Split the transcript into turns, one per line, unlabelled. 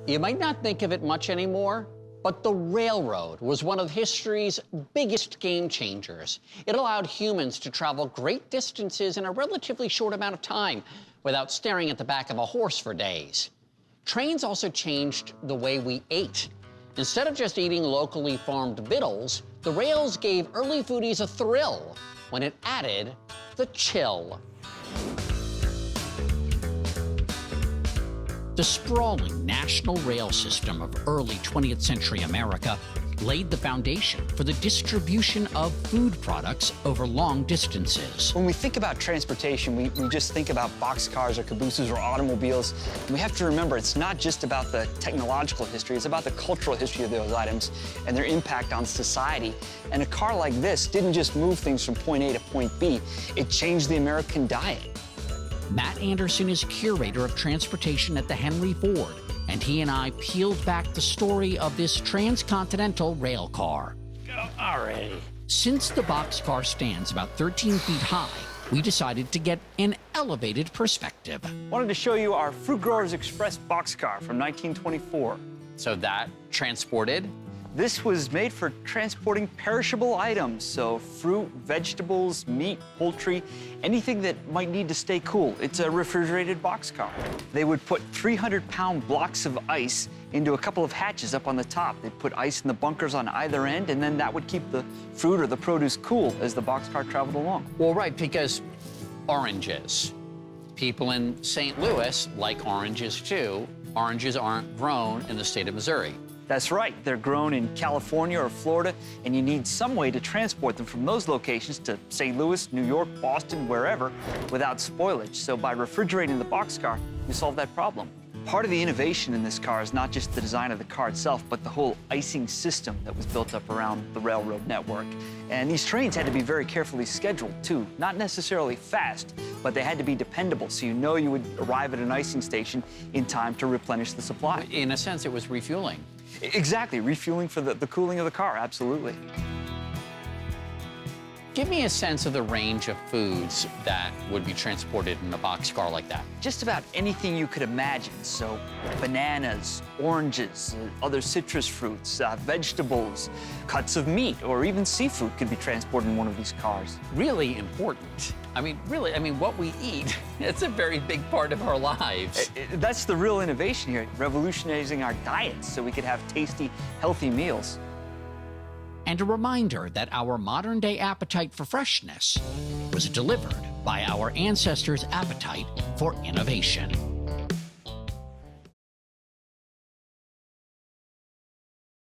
You might not think of it much anymore, but the railroad was one of history's biggest game changers. It allowed humans to travel great distances in a relatively short amount of time without staring at the back of a horse for days. Trains also changed the way we ate. Instead of just eating locally farmed victuals, the rails gave early foodies a thrill when it added the chill. The sprawling national rail system of early 20th century America laid the foundation for the distribution of food products over long distances.
When we think about transportation, we just think about boxcars or cabooses or automobiles. And we have to remember it's not just about the technological history, it's about the cultural history of those items and their impact on society. And a car like this didn't just move things from point A to point B, it changed the American diet.
Matt Anderson is curator of transportation at the Henry Ford, and he and I peeled back the story of this transcontinental rail car.
Alrighty.
Since the boxcar stands about 13 feet high, we decided to get an elevated perspective.
Wanted to show you our Fruit Growers Express boxcar from 1924.
So that transported?
This was made for transporting perishable items, so fruit, vegetables, meat, poultry, anything that might need to stay cool. It's a refrigerated boxcar. They would put 300-pound blocks of ice into a couple of hatches up on the top. They'd put ice in the bunkers on either end, and then that would keep the fruit or the produce cool as the boxcar traveled along.
Well, right, because oranges. People in St. Louis like oranges, too. Oranges aren't grown in the state of Missouri.
That's right, they're grown in California or Florida, and you need some way to transport them from those locations to St. Louis, New York, Boston, wherever, without spoilage. So by refrigerating the boxcar, you solve that problem. Part of the innovation in this car is not just the design of the car itself, but the whole icing system that was built up around the railroad network. And these trains had to be very carefully scheduled, too. Not necessarily fast, but they had to be dependable, so you know you would arrive at an icing station in time to replenish the supply.
In a sense, it was refueling.
Exactly, refueling for the cooling of the car, absolutely.
Give me a sense of the range of foods that would be transported in a boxcar like that.
Just about anything you could imagine. So bananas, oranges, other citrus fruits, vegetables, cuts of meat, or even seafood could be transported in one of these cars.
Really important. I mean, really, what we eat, it's a very big part of our lives.
That's the real innovation here, revolutionizing our diets so we could have tasty, healthy meals.
And a reminder that our modern-day appetite for freshness was delivered by our ancestors' appetite for innovation.